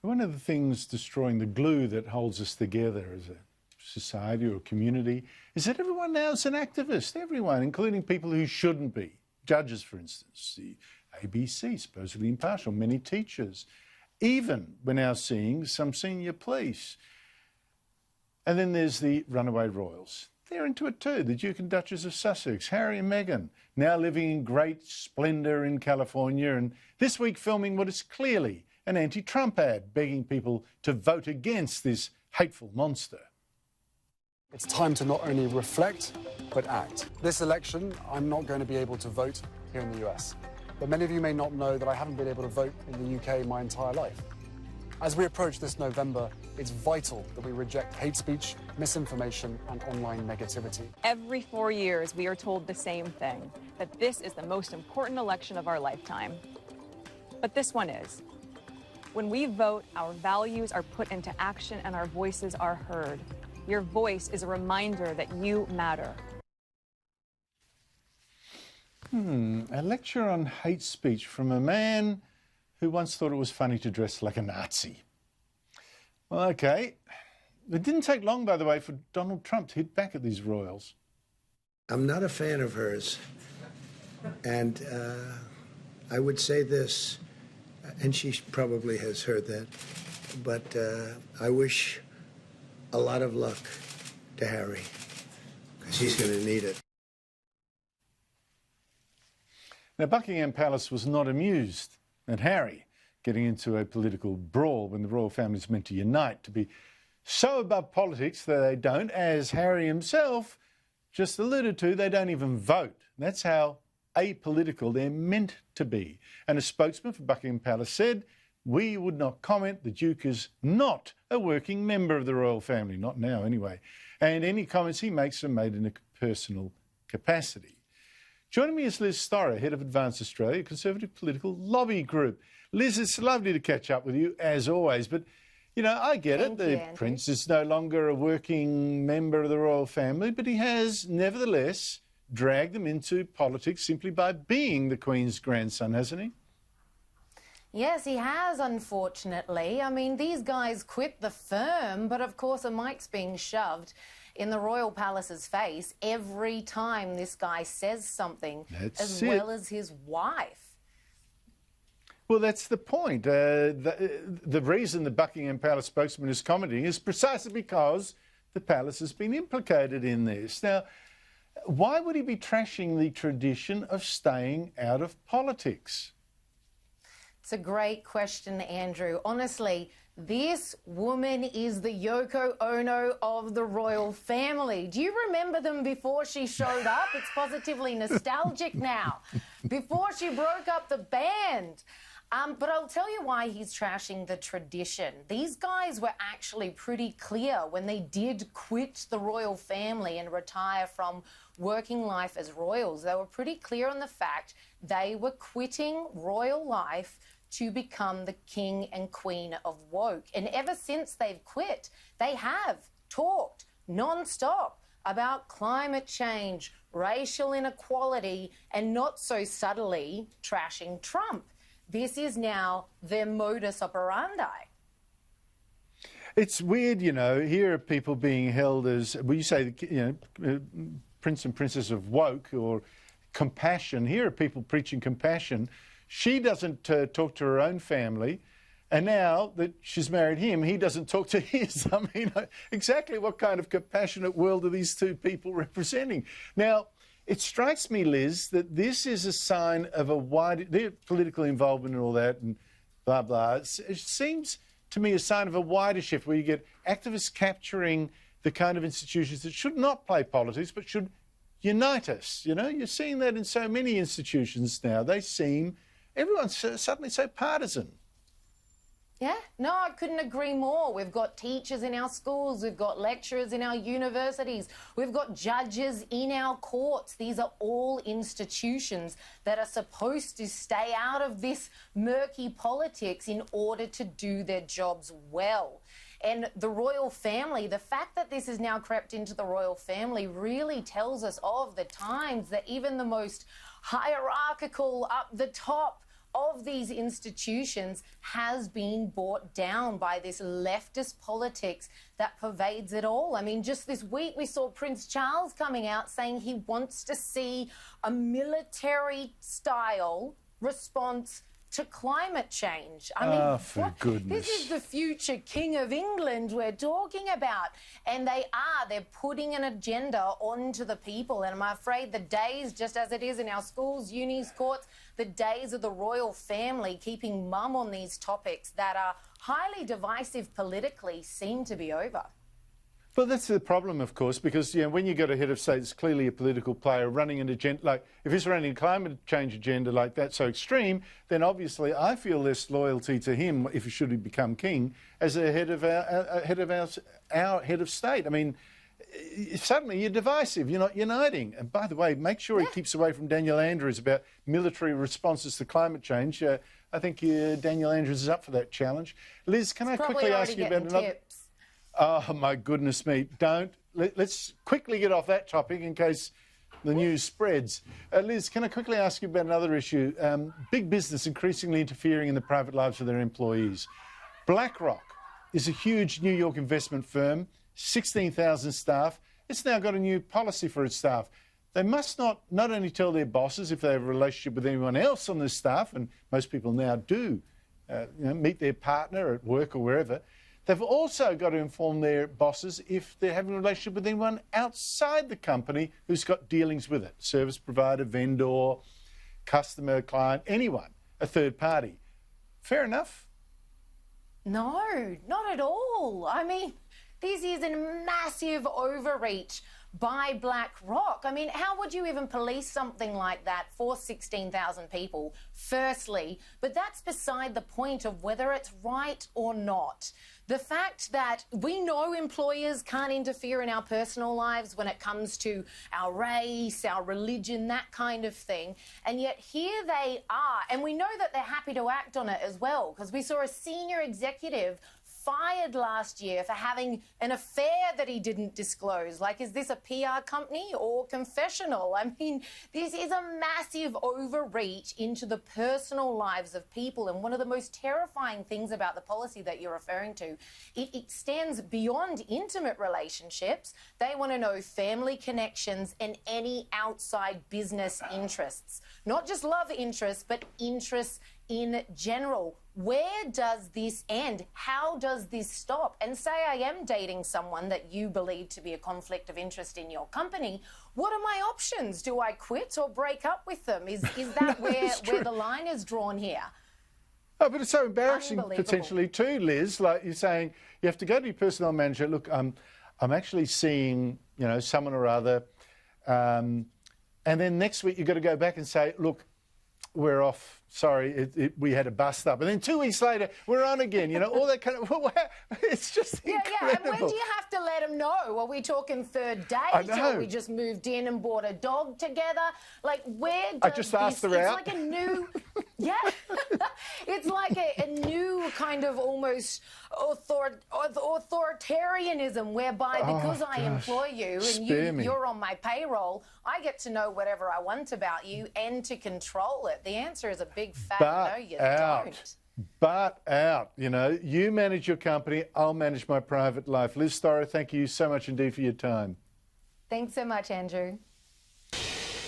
One of the things destroying the glue that holds us together as a society or community is that everyone now is an activist. Everyone, including people who shouldn't be. Judges, for instance, the ABC, supposedly impartial, many teachers. Even we're now seeing some senior police. And then there's the runaway royals. They're into it too. The Duke and Duchess of Sussex, Harry and Meghan, now living in great splendour in California, and this week filming what is clearly an anti-Trump ad, begging people to vote against this hateful monster. It's time to not only reflect, but act. This election, I'm not going to be able to vote here in the US. But many of you may not know that I haven't been able to vote in the UK my entire life. As we approach this November, it's vital that we reject hate speech, misinformation, and online negativity. Every 4 years, we are told the same thing, that this is the most important election of our lifetime. But this one is. When we vote, our values are put into action and our voices are heard. Your voice is a reminder that you matter. A lecture on hate speech from a man who once thought it was funny to dress like a Nazi. Well, OK. It didn't take long, by the way, for Donald Trump to hit back at these royals. I'm not a fan of hers. And I would say this, and she probably has heard that, but I wish a lot of luck to Harry, because he's going to need it. Now, Buckingham Palace was not amused at Harry getting into a political brawl when the royal family is meant to unite, to be so above politics that they don't, as Harry himself just alluded to, they don't even vote. That's how apolitical they're meant to be. And a spokesman for Buckingham Palace said, "We would not comment. The Duke is not a working member of the royal family, not now anyway. And any comments he makes are made in a personal capacity." Joining me is Liz Storer, head of Advance Australia, a Conservative political lobby group. Liz, it's lovely to catch up with you, as always. But, you know, I get it. The Prince is no longer a working member of the royal family, but he has, nevertheless, dragged them into politics simply by being the Queen's grandson, hasn't he? Yes, he has, unfortunately. I mean, these guys quit the firm, but of course a mic's being shoved in the royal palace's face every time this guy says something, well as his wife. Well, that's the point. The reason the Buckingham Palace spokesman is commenting is precisely because the palace has been implicated in this. Now, why would he be trashing the tradition of staying out of politics? It's a great question, Andrew. Honestly, this woman is the Yoko Ono of the royal family. Do you remember them before she showed up? It's positively nostalgic now. Before she broke up the band. But I'll tell you why he's trashing the tradition. These guys were actually pretty clear when they did quit the royal family and retire from working life as royals. They were pretty clear on the fact they were quitting royal life to become the king and queen of woke. And ever since they've quit, they have talked non-stop about climate change, racial inequality, and not so subtly trashing Trump. This is now their modus operandi. It's weird, you know, here are people being held as, well, you say, you know, Prince and Princess of woke or compassion. Here are people preaching compassion. She doesn't talk to her own family, and now that she's married him, he doesn't talk to his. I mean, exactly what kind of compassionate world are these two people representing? Now, it strikes me, Liz, that this is a sign of a wide, their political involvement and all that and blah, blah. It seems to me a sign of a wider shift where you get activists capturing the kind of institutions that should not play politics but should unite us. You know, you're seeing that in so many institutions now. They seem, everyone's suddenly so partisan. Yeah, no, I couldn't agree more. We've got teachers in our schools, we've got lecturers in our universities, we've got judges in our courts. These are all institutions that are supposed to stay out of this murky politics in order to do their jobs well. And the royal family, the fact that this has now crept into the royal family really tells us of the times that even the most hierarchical, up the top of these institutions has been brought down by this leftist politics that pervades it all. I mean, just this week we saw Prince Charles coming out saying he wants to see a military-style response to climate change. I mean, for goodness. This is the future King of England we're talking about. And they're putting an agenda onto the people. And I'm afraid the days, just as it is in our schools, unis, courts, the days of the royal family keeping mum on these topics that are highly divisive politically seem to be over. Well, that's the problem, of course, because when you got a head of state that's clearly a political player running an agenda, like if he's running a climate change agenda like that so extreme, then obviously I feel less loyalty to him if he should become king as a head of our head of state. I mean, suddenly you're divisive, you're not uniting. And by the way, make sure he keeps away from Daniel Andrews about military responses to climate change. I think Daniel Andrews is up for that challenge. Liz, can I quickly ask you about another? Tips. Oh, my goodness me. Let's quickly get off that topic in case the news spreads. Liz, can I quickly ask you about another issue? Big business increasingly interfering in the private lives of their employees. BLACKROCK is a huge New York investment firm, 16,000 staff. It's now got a new policy for its staff. They must not only tell their bosses if they have a relationship with anyone else on the staff, and most people now do meet their partner at work or wherever. They've also got to inform their bosses if they're having a relationship with anyone outside the company who's got dealings with it. Service provider, vendor, customer, client, anyone, a third party. Fair enough? No, not at all. I mean, this is a massive overreach by BLACKROCK. I mean, how would you even police something like that for 16,000 people, firstly? But that's beside the point of whether it's right or not. The fact that we know employers can't interfere in our personal lives when it comes to our race, our religion, that kind of thing. And yet here they are. And we know that they're happy to act on it as well, because we saw a senior executive fired last year for having an affair that he didn't disclose. Like, is this a PR company or confessional? I mean, this is a massive overreach into the personal lives of people. And one of the most terrifying things about the policy that you're referring to, it extends beyond intimate relationships. They want to know family connections and any outside business interests. Not just love interests, but interests in general. Where does this end? How does this stop? And say I am dating someone that you believe to be a conflict of interest in your company. What are my options? Do I quit or break up with them? Is that where the line is drawn here? Oh, but it's so embarrassing potentially too, Liz. Like you're saying, you have to go to your personnel manager. Look, I'm actually seeing, someone or other, and then next week you've got to go back and say, look, we're off. Sorry, we had a bust up. And then 2 weeks later, we're on again. All that kind of... It's just incredible. Yeah, and when do you have to let them know? Are we talking third date? Or we just moved in and bought a dog together? Like, where does I just asked her out. It's like a new... Yeah. It's like a new kind of almost authoritarianism whereby because I employ you and you're on my payroll, I get to know whatever I want about you and to control it. The answer is a big fat no, you don't. But out. You manage your company, I'll manage my private life. Liz Storrow, thank you so much indeed for your time. Thanks so much, Andrew.